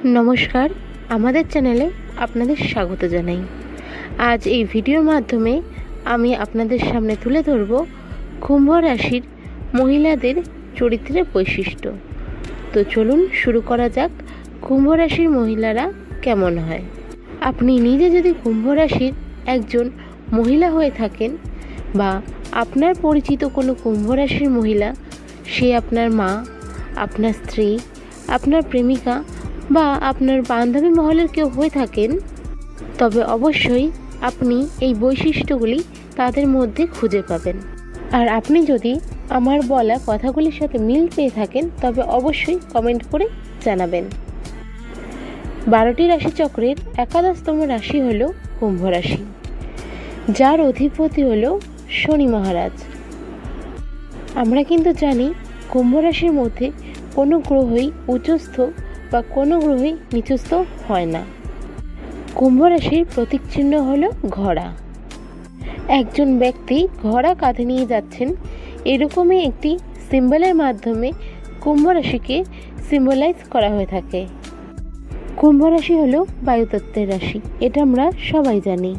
নমস্কার, আমাদের চ্যানেলে আপনাদের স্বাগত জানাই। আজ এই ভিডিওর মাধ্যমে আমি আপনাদের সামনে তুলে ধরব কুম্ভ রাশির মহিলাদের চরিত্রের বৈশিষ্ট্য। তো চলুন শুরু করা যাক, কুম্ভ রাশির মহিলারা কেমন হয়। আপনি নিজে যদি কুম্ভ রাশির একজন মহিলা হয়ে থাকেন বা আপনার পরিচিত কোনো কুম্ভ রাশির মহিলা, সে আপনার মা, আপনার স্ত্রী, আপনার প্রেমিকা বা আপনার বান্ধবী মহলের কেউ হয়ে থাকেন, তবে অবশ্যই আপনি এই বৈশিষ্ট্যগুলি তাদের মধ্যে খুঁজে পাবেন। আর আপনি যদি আমার বলা কথাগুলির সাথে মিল পেয়ে থাকেন তবে অবশ্যই কমেন্ট করে জানাবেন। 12টি রাশিচক্রের একাদশতম রাশি হল কুম্ভ রাশি, যার অধিপতি হল শনি মহারাজ। আমরা কিন্তু জানি কুম্ভ রাশির মধ্যে কোনো গ্রহই উচ্চস্থ বা কোনো গ্রহই নিচস্থ হয় না। কুম্ভ রাশির প্রতীক চিহ্ন হল ঘোড়া। একজন ব্যক্তি ঘোড়া কাঁধে নিয়ে যাচ্ছেন, এরকমই একটি সিম্বলের মাধ্যমে কুম্ভ রাশিকে সিম্বলাইজ করা হয়ে থাকে। কুম্ভ রাশি হলো বায়ুতত্ত্বের রাশি, এটা আমরা সবাই জানি।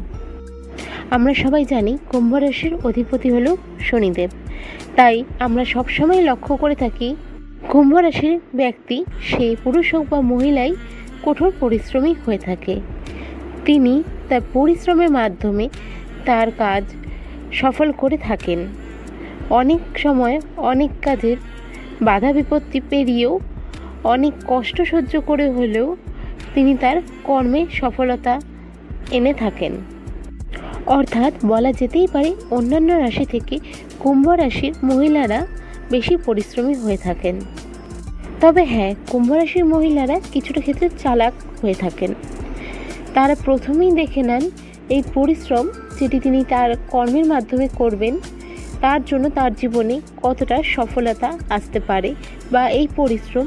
আমরা সবাই জানি কুম্ভ রাশির অধিপতি হলো শনিদেব। তাই আমরা সবসময় লক্ষ্য করে থাকি কুম্ভ রাশির ব্যক্তি, সে পুরুষ হোক বা মহিলাই, কঠোর পরিশ্রমী হয়ে থাকে। তিনি তার পরিশ্রমের মাধ্যমে তার কাজ সফল করে থাকেন। অনেক সময় অনেক কাজের বাধা বিপত্তি পেরিয়েও, অনেক কষ্ট সহ্য করে হলেও তিনি তার কর্মে সফলতা এনে থাকেন। অর্থাৎ বলা যেতেই পারে অন্যান্য রাশি থেকে কুম্ভ রাশির মহিলারা বেশি পরিশ্রমী হয়ে থাকেন। তবে হ্যাঁ, কুম্ভ রাশির মহিলারা কিছুটা ক্ষেত্রে চালাক হয়ে থাকেন। তারা প্রথমেই দেখে নেন এই পরিশ্রম যেটি তিনি তার কর্মের মাধ্যমে করবেন, তার জন্য তার জীবনে কতটা সফলতা আসতে পারে, বা এই পরিশ্রম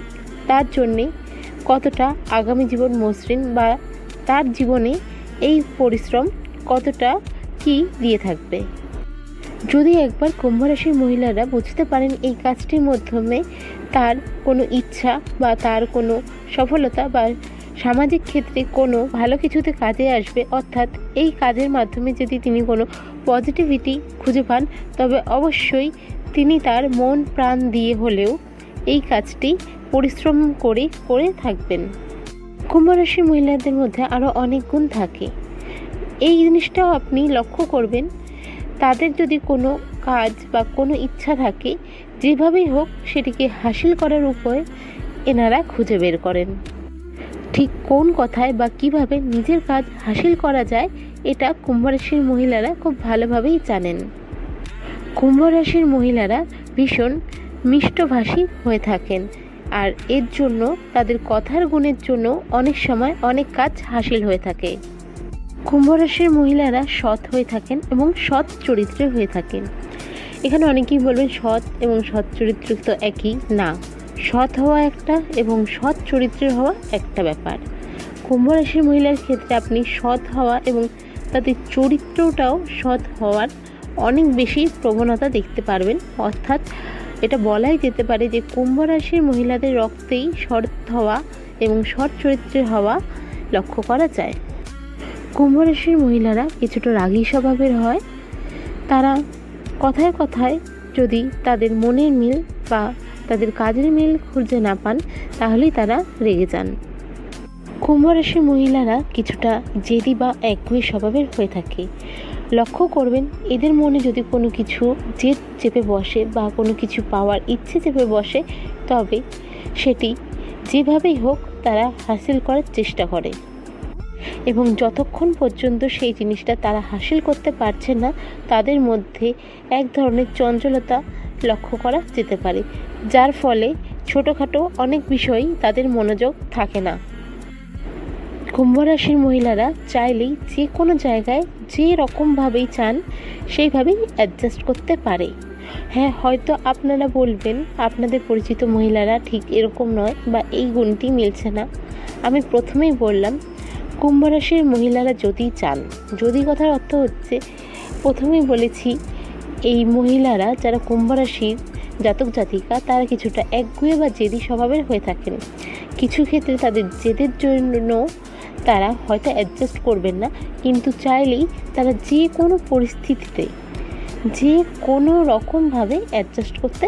তার জন্যে কতটা আগামী জীবন মসৃণ, বা তার জীবনে এই পরিশ্রম কতটা কি দিয়ে থাকবে। যদি একবার কুম্ভ রাশির মহিলারা বুঝতে পারেন এই কাজটির মাধ্যমে তার কোনো ইচ্ছা বা তার কোনো সফলতা বা সামাজিক ক্ষেত্রে কোনো ভালো কিছুতে কাজে আসবে, অর্থাৎ এই কাজের মাধ্যমে যদি তিনি কোনো পজিটিভিটি খুঁজে পান, তবে অবশ্যই তিনি তার মন প্রাণ দিয়ে হলেও এই কাজটি পরিশ্রম করে থাকবেন। কুম্ভ রাশির মহিলাদের মধ্যে আরও অনেক গুণ থাকে। এই জিনিসটাও আপনি লক্ষ্য করবেন, তাদের যদি কোনো কাজ বা কোনো ইচ্ছা থাকে, যেভাবেই হোক সেটিকে হাসিল করার উপায় এনারা খুঁজে বের করেন। ঠিক কোন কথায় বা কিভাবে নিজের কাজ হাসিল করা যায়, এটা কুম্ভ রাশির মহিলারা খুব ভালোভাবেই জানেন। কুম্ভ রাশির মহিলারা ভীষণ মিষ্টভাষী হয়ে থাকেন, আর এর জন্য তাদের কথার গুণের জন্য অনেক সময় অনেক কাজ হাসিল হয়ে থাকে। কুম্ভ রাশির মহিলারা সৎ হয়ে থাকেন এবং সৎ চরিত্রের হয়ে থাকেন। এখানে অনেকেই বলবেন সৎ এবং সৎ চরিত্র তো একই না। সৎ হওয়া একটা এবং সৎ চরিত্রের হওয়া একটা ব্যাপার। কুম্ভ রাশির মহিলার ক্ষেত্রে আপনি সৎ হওয়া এবং তাদের চরিত্রটাও সৎ হওয়ার অনেক বেশি প্রবণতা দেখতে পারবেন। অর্থাৎ এটা বলাই যেতে পারে যে কুম্ভ রাশির মহিলাদের রক্তেই সৎ হওয়া এবং সৎ চরিত্রের হওয়া লক্ষ্য করা যায়। কুম্ভ রাশির মহিলারা কিছুটা রাগী স্বভাবের হয়। তারা কথায় কথায় যদি তাদের মনের মিল বা তাদের কাজের মিল খুঁজে না পান, তাহলেই তারা রেগে যান। কুম্ভ রাশির মহিলারা কিছুটা জেদি বা একগুঁয়ে স্বভাবের হয়ে থাকে। লক্ষ্য করবেন, এদের মনে যদি কোনো কিছু জেদ চেপে বসে বা কোনো কিছু পাওয়ার ইচ্ছে চেপে বসে, তবে সেটি যেভাবেই হোক তারা হাসিল করার চেষ্টা করে, এবং যতক্ষণ পর্যন্ত সেই জিনিসটা তারা হাসিল করতে পারছে না, তাদের মধ্যে এক ধরনের চঞ্চলতা লক্ষ্য করা যেতে পারে, যার ফলে ছোটোখাটো অনেক বিষয়ই তাদের মনোযোগ থাকে না। কুম্ভ রাশির মহিলারা চাইলেই যে কোনো জায়গায় যে রকমভাবেই চান সেইভাবেই অ্যাডজাস্ট করতে পারে। হ্যাঁ, হয়তো আপনারা বলবেন আপনাদের পরিচিত মহিলারা ঠিক এরকম নয় বা এই গুণটি মিলছে না। আমি প্রথমেই বললাম, কুম্ভ রাশির মহিলারা যদি চান, যদি কথার অর্থ হচ্ছে, প্রথমেই বলেছি এই মহিলারা যারা কুম্ভ রাশির, জাতক জাতিকা তারা কিছুটা একগুঁয়ে বা জেদি স্বভাবের হয়ে থাকেন। কিছু ক্ষেত্রে তাদের জেদের জন্য তারা হয়তো অ্যাডজাস্ট করবেন না, কিন্তু চাইলেই তারা যে কোনো পরিস্থিতিতে যে কোনো রকমভাবে অ্যাডজাস্ট করতে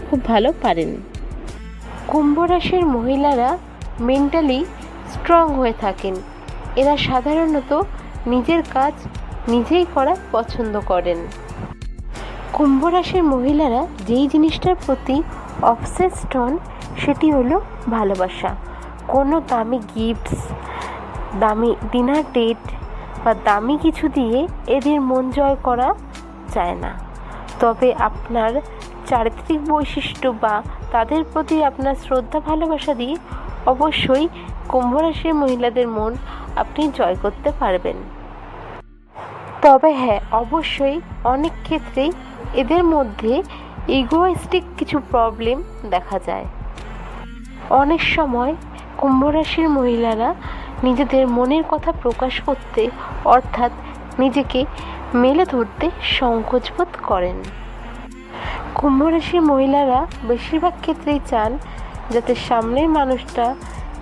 খুব ভালো পারেন। কুম্ভ রাশির মহিলারা মেন্টালি স্ট্রং হয়ে থাকেন। এরা সাধারণত নিজের কাজ নিজেই করা পছন্দ করেন। কুম্ভ রাশির মহিলারা যেই জিনিসটার প্রতি অবসেসড হন সেটি হলো ভালোবাসা। কোনো দামি গিফটস, দামি ডিনার ডেট বা দামি কিছু দিয়ে এদের মন জয় করা যায় না। তবে আপনার চারিত্রিক বৈশিষ্ট্য বা তাদের প্রতি আপনার শ্রদ্ধা ভালোবাসা দিয়ে অবশ্যই কুম্ভ রাশির মহিলাদের মন আপনি জয় করতে পারবেন। তবে হ্যাঁ, অবশ্যই অনেক ক্ষেত্রেই এদের মধ্যে ইগোয়েস্টিক কিছু প্রবলেম দেখা যায়। অনেক সময় কুম্ভ রাশির মহিলারা নিজেদের মনের কথা প্রকাশ করতে অর্থাৎ নিজেকে মেলে ধরতে সংকোচ বোধ করেন। কুম্ভ রাশির মহিলারা বেশিরভাগ ক্ষেত্রেই চান যাতে সামনের মানুষটা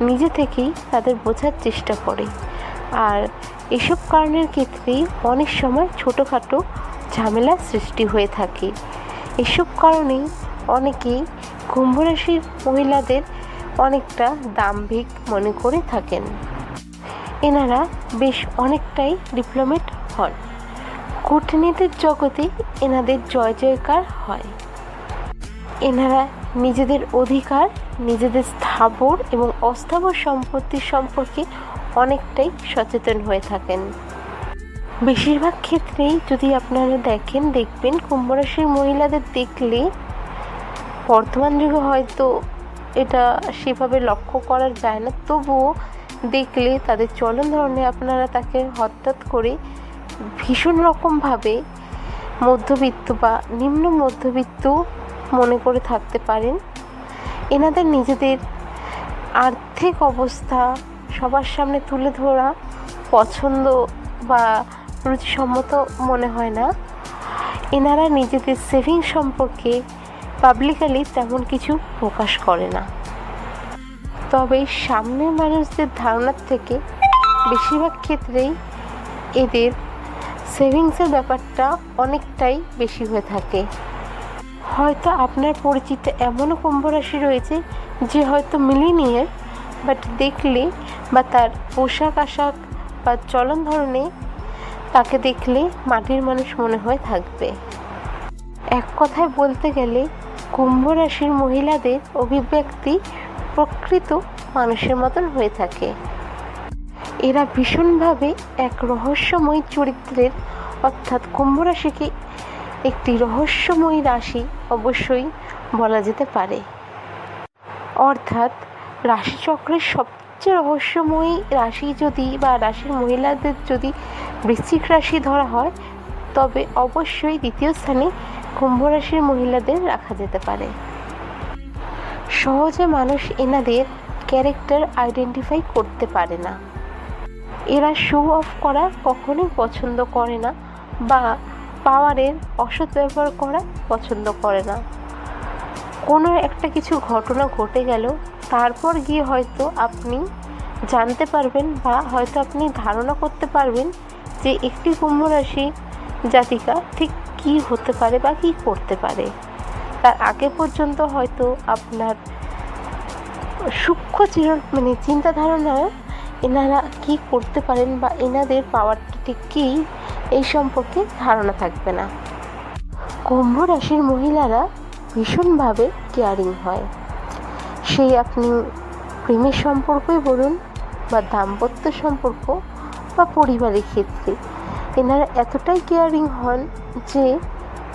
নিজে থেকেই তাদের বোঝার চেষ্টা করে, আর এসব কারণের ক্ষেত্রেই অনেক সময় ছোটোখাটো ঝামেলার সৃষ্টি হয়ে থাকে। এসব কারণেই অনেকেই কুম্ভ রাশির মহিলাদের অনেকটা দাম্ভিক মনে করে থাকেন। এনারা বেশ অনেকটাই ডিপ্লোম্যাট হন। কূটনীতির জগতে এনাদের জয় জয়কার হয়। এনারা নিজেদের অধিকার, নিজেদের স্থাবর এবং অস্থাবর সম্পত্তির সম্পর্কে অনেকটাই সচেতন হয়ে থাকেন। বেশিরভাগ ক্ষেত্রেই যদি আপনারা দেখবেন কুম্ভ রাশির মহিলাদের দেখলে বর্তমান যুগে হয়তো এটা সেভাবে লক্ষ্য করা যায় না, তবুও দেখলে তাদের চলন ধরনে আপনারা তাকে হঠাৎ করে ভীষণ রকমভাবে মধ্যবিত্ত বা নিম্ন মধ্যবিত্ত মনে করে থাকতে পারেন। এনাদের নিজেদের আর্থিক অবস্থা সবার সামনে তুলে ধরা পছন্দ বা রুচিসম্মত মনে হয় না। এনারা নিজেদের সেভিং সম্পর্কে পাবলিকালি তেমন কিছু প্রকাশ করে না। তবে সামনের মানুষদের ধারণার থেকে বেশিরভাগ ক্ষেত্রেই এদের সেভিংসের ব্যাপারটা অনেকটাই বেশি হয়ে থাকে। হয়তো আপনার পরিচিত এমনও কুম্ভ রাশি রয়েছে যে হয়তো মিলিনিয়ার, বাট দেখলে বা তার পোশাক আশাক বা চলন ধরনে তাকে দেখলে মাটির মানুষ মনে হয়ে থাকবে। এক কথায় বলতে গেলে কুম্ভ রাশির মহিলাদের অভিব্যক্তি প্রকৃত মানুষের মতন হয়ে থাকে। এরা ভীষণভাবে এক রহস্যময় চরিত্রের, অর্থাৎ কুম্ভ রাশিকে একটি রহস্যময় রাশি অবশ্যই বলা যেতে পারে। অর্থাৎ রাশিচক্রের সবচেয়ে রহস্যময় রাশি যদি বা রাশির মহিলাদের যদি বৃশ্চিক রাশি ধরা হয়, তবে অবশ্যই দ্বিতীয় স্থানে কুম্ভ রাশির মহিলাদের রাখা যেতে পারে। সহজে মানুষ এনাদের ক্যারেক্টার আইডেন্টিফাই করতে পারে না। এরা শো অফ করা কখনোই পছন্দ করে না বা পাওয়ারের অসৎ ব্যবহার করা পছন্দ করে না। কোনো একটা কিছু ঘটনা ঘটে গেল, তারপর গিয়ে হয়তো আপনি জানতে পারবেন বা হয়তো আপনি ধারণা করতে পারবেন যে একটি কুম্ভ রাশি জাতিকা ঠিক কী হতে পারে বা কী করতে পারে। তার আগে পর্যন্ত হয়তো আপনার সূক্ষ্ম চিন্তা ধারণা এনারা কী করতে পারেন বা এনাদের পাওয়ারটা ঠিক কী এই সম্পর্কে ধারণা থাকবে না। কুম্ভ রাশির মহিলারা ভীষণভাবে কেয়ারিং হয়। সেই আপনি প্রেমের সম্পর্কই বলুন বা দাম্পত্য সম্পর্ক বা পরিবারের ক্ষেত্রে, এনারা এতটাই কেয়ারিং হন যে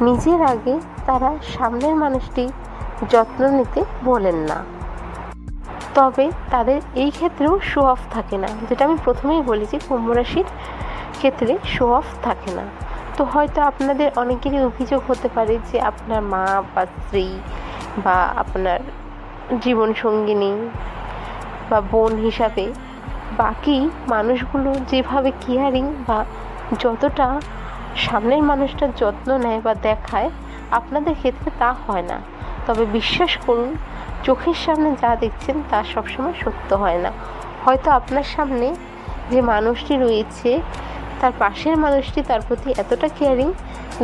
নিজের আগে তারা সামনের মানুষটি যত্ন নিতে বলেন না। তবে তাদের এই ক্ষেত্রেও শো অফ থাকে না, যেটা আমি প্রথমেই বলেছি কুম্ভ রাশির ক্ষেত্রে শো অফ থাকে না। তো হয়তো আপনাদের অনেকেরই অভিযোগ হতে পারে যে আপনার মা বা স্ত্রী বা আপনার জীবনসঙ্গিনী বা বোন হিসাবে বাকি মানুষগুলো যেভাবে কেয়ারিং বা যতটা সামনের মানুষটার যত্ন নেয় বা দেখায়, আপনাদের ক্ষেত্রে তা হয় না। তবে বিশ্বাস করুন, চোখের সামনে যা দেখছেন তা সবসময় সত্য হয় না। হয়তো আপনার সামনে যে মানুষটি রয়েছে তার পাশের মানুষটি তার প্রতি এতটা কেয়ারিং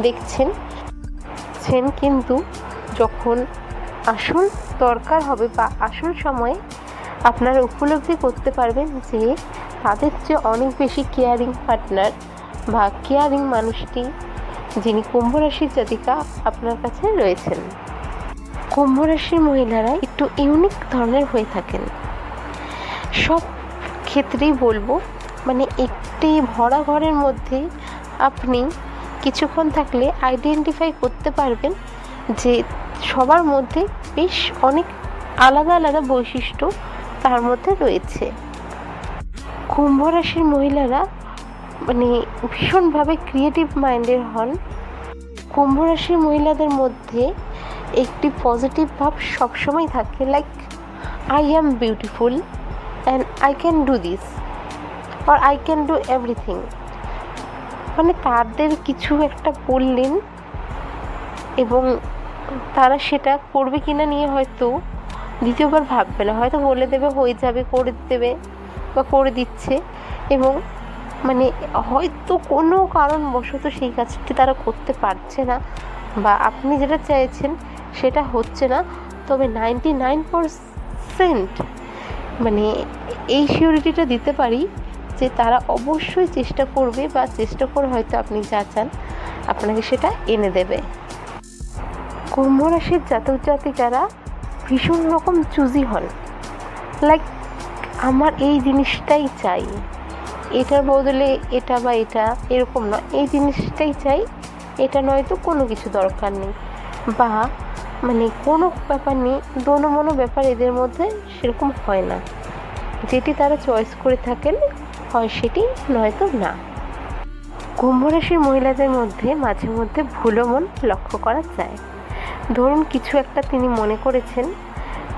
দেখছেন, কিন্তু যখন আসল দরকার হবে বা আসল সময়ে আপনারা উপলব্ধি করতে পারবেন যে তাদের চেয়ে অনেক বেশি কেয়ারিং পার্টনার বা কেয়ারিং মানুষটি যিনি কুম্ভ রাশির জাতিকা আপনার কাছে রয়েছেন। কুম্ভ রাশির মহিলারা একটু ইউনিক ধরনের হয়ে থাকেন। সব ক্ষেত্রেই বলবো, মানে একটি ভরা ঘরের মধ্যে আপনি কিছুক্ষণ থাকলে আইডেন্টিফাই করতে পারবেন যে সবার মধ্যে বেশ অনেক আলাদা আলাদা বৈশিষ্ট্য তার মধ্যে রয়েছে। কুম্ভ রাশির মহিলারা মানে ভীষণভাবে ক্রিয়েটিভ মাইন্ডের হন। কুম্ভ রাশির মহিলাদের মধ্যে একটি পজিটিভ ভাব সবসময় থাকে, like I am beautiful and I can do this or I can do everything. মানে তাদের কিছু একটা বললেন এবং তারা সেটা করবে কিনা নিয়ে হয়তো দ্বিতীয়বার ভাববে না, হয়তো বলে দেবে হয়ে যাবে, করে দেবে বা করে দিচ্ছে, এবং মানে হয়তো কোনো কারণবশত সেই কাজটি তারা করতে পারছে না বা আপনি যেটা চাইছেন সেটা হচ্ছে না। তবে 99% মানে এই সিওরিটিটা দিতে পারি যে তারা অবশ্যই চেষ্টা করবে বা চেষ্টা করে হয়তো আপনি যা চান আপনাকে সেটা এনে দেবে। কুম্ভ রাশির জাতক জাতিকারা ভীষণ রকম চুজি হন, লাইক আমার এই জিনিসটাই চাই, এটার বদলে এটা বা এটা এরকম না, এই জিনিসটাই চাই, এটা নয়তো কোনো কিছু দরকার নেই, বা মানে কোনো ব্যাপার নেই, দোনো ব্যাপার এদের মধ্যে সেরকম হয় না। যেটি তারা চয়েস করে থাকেন হয় সেটি, নয়তো না। কুম্ভ রাশির মহিলাদের মধ্যে মাঝে মধ্যে ভুলো মন লক্ষ্য করা যায়। ধরুন কিছু একটা তিনি মনে করেছেন,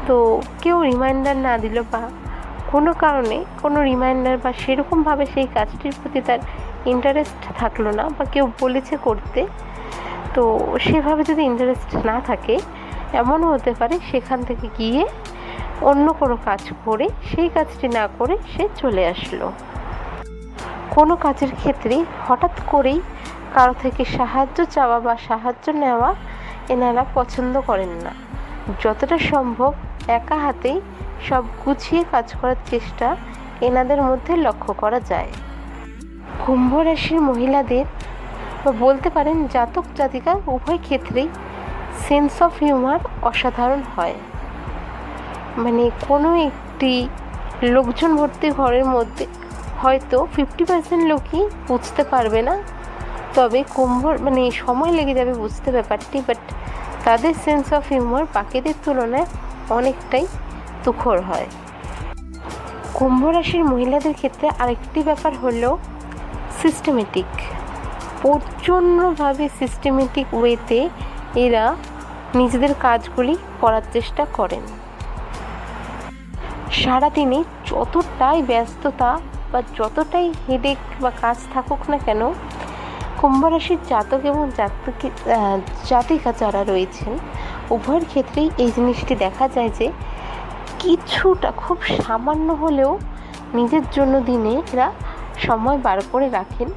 তো কেউ রিমাইন্ডার না দিল বা কোনো কারণে কোনো রিমাইন্ডার বা সেরকমভাবে সেই কাজটির প্রতি তার ইন্টারেস্ট থাকলো না, বা কেউ বলেছে করতে, তো সেভাবে যদি ইন্টারেস্ট না থাকে এমনও হতে পারে সেখান থেকে গিয়ে অন্য কোনো কাজ করে সেই কাজটি না করে সে চলে আসলো। কোনো কাজের ক্ষেত্রে হঠাৎ করেই কারো থেকে সাহায্য চাওয়া বা সাহায্য নেওয়া এনারা পছন্দ করেন না। যতটা সম্ভব একা হাতেই সব গুছিয়ে কাজ করার চেষ্টা এনাদের মধ্যে লক্ষ্য করা যায়। কুম্ভ রাশির মহিলাদের বা বলতে পারেন জাতক জাতিকা উভয় ক্ষেত্রেই সেন্স অফ হিউমার অসাধারণ হয়। মানে কোনো একটি লোকজন ভর্তি ঘরের মধ্যে হয়তো 50% লোকই বুঝতে পারবে না, তবে মানে সময় লেগে যাবে বুঝতে ব্যাপারটি, বাট তাদের সেন্স অফ হিউমার বাকিদের তুলনায় অনেকটাই তুখর হয়। কুম্ভ রাশির মহিলাদের ক্ষেত্রে আরেকটি ব্যাপার হলো সিস্টেমেটিক। প্রচণ্ডভাবে সিস্টেমেটিক ওয়েতে এরা নিজেদের কাজগুলি করার চেষ্টা করেন। সারাদিনে যতটাই ব্যস্ততা বা যতটাই হেডেক বা কাজ থাকুক না কেন, কুম্ভ রাশির জাতক এবং জাতিকা যারা রয়েছেন উভয়ের ক্ষেত্রেই এই জিনিসটি দেখা যায় যে কিছুটা খুব সামান্য হলেও নিজের জন্য দিনে এরা সময় বার করে রাখেন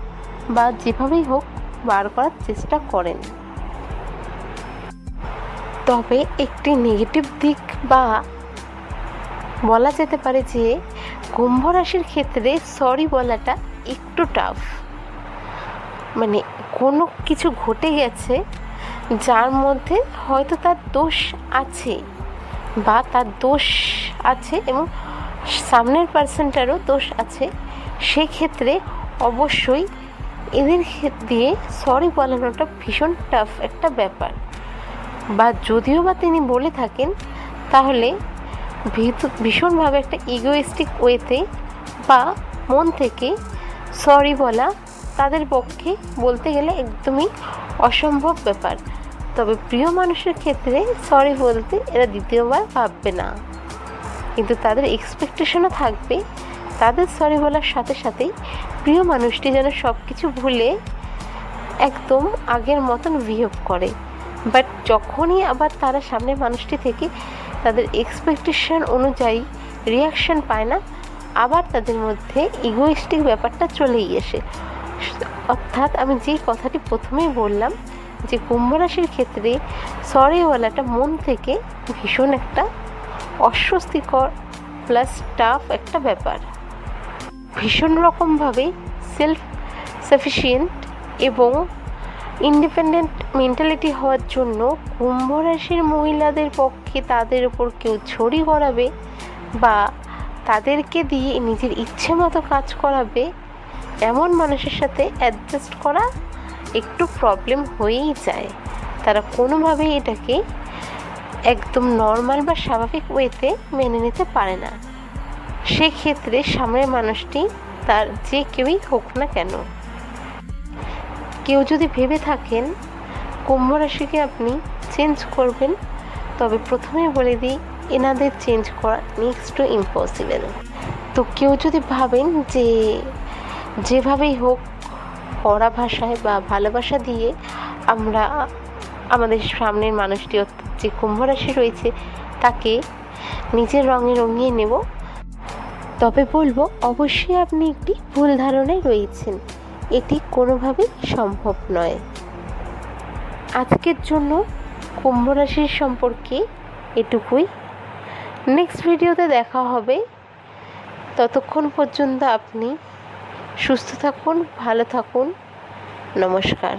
বা যেভাবেই হোক বার করার চেষ্টা করেন। তবে একটি নেগেটিভ দিক বা বলা যেতে পারে যে কুম্ভ রাশির ক্ষেত্রে সরি বলাটা একটু টাফ। মানে কোনো কিছু ঘটে গেছে যার মধ্যে হয়তো তার দোষ আছে বা তার দোষ আছে এবং সামনের পার্সনটারও দোষ আছে, সেক্ষেত্রে অবশ্যই এদের দিয়ে সরি বলানোটা ভীষণ টাফ একটা ব্যাপার। বা যদিও বা তিনি বলে থাকেন তাহলে ভীষণভাবে একটা ইগোইস্টিক ওয়েতে বা মন থেকে সরি বলা তাদের পক্ষে বলতে গেলে একদমই অসম্ভব ব্যাপার। তবে প্রিয় মানুষের ক্ষেত্রে সরি বলতে এরা দ্বিতীয়বার ভাববে না, কিন্তু তাদের এক্সপেকটেশনও থাকবে তাদের সরি বলার সাথে সাথেই প্রিয় মানুষটি যেন সব কিছু ভুলে একদম আগের মতন বিহেভ করে, বাট যখনই আবার তারা সামনের মানুষটি থেকে তাদের এক্সপেকটেশন অনুযায়ী রিয়াকশান পায় না, আবার তাদের মধ্যে ইগোইস্টিক ব্যাপারটা চলেই আসে। অর্থাৎ আমি যেই কথাটি প্রথমেই বললাম যে কুম্ভ রাশির ক্ষেত্রে সরিওয়ালাটা মন থেকে ভীষণ একটা অস্বস্তিকর প্লাস টাফ একটা ব্যাপার। ভীষণ রকমভাবে সেলফ সাফিসিয়েন্ট এবং ইন্ডিপেন্ডেন্ট মেন্টালিটি হওয়ার জন্য কুম্ভ রাশির মহিলাদের পক্ষে তাদের ওপর কেউ ছড়ি গড়াবে বা তাদেরকে দিয়ে নিজের ইচ্ছে মতো কাজ করাবে, এমন মানুষের সাথে অ্যাডজাস্ট করা একটু প্রবলেম হয়েই যায়। তারা কোনোভাবেই এটাকে একদম নর্মাল বা স্বাভাবিক ওয়েতে মেনে নিতে পারে না। সেক্ষেত্রে সামনের মানুষটি তার যে কেউই হোক না কেন, কেউ যদি ভেবে থাকেন কুম্ভ রাশিকে আপনি চেঞ্জ করবেন, তবে প্রথমেই বলে দিই এনাদের চেঞ্জ করা নেক্সট টু ইম্পসিবল। তো কেউ যদি ভাবেন যে যেভাবেই হোক কড়া ভাষায় বা ভালোবাসা দিয়ে আমরা আমাদের সামনের মানুষটি যে কুম্ভ রাশি রয়েছে তাকে নিজের রঙে রঙিয়ে নেব, তবে বলবো অবশ্যই আপনি একটি ভুল ধারণায় রয়েছেন। এটি কোনোভাবেই সম্ভব নয়। আজকের জন্য কুম্ভ রাশির সম্পর্কে এটুকুই। নেক্সট ভিডিওতে দেখা হবে। ততক্ষণ পর্যন্ত আপনি সুস্থ থাকুন, ভালো থাকুন। নমস্কার।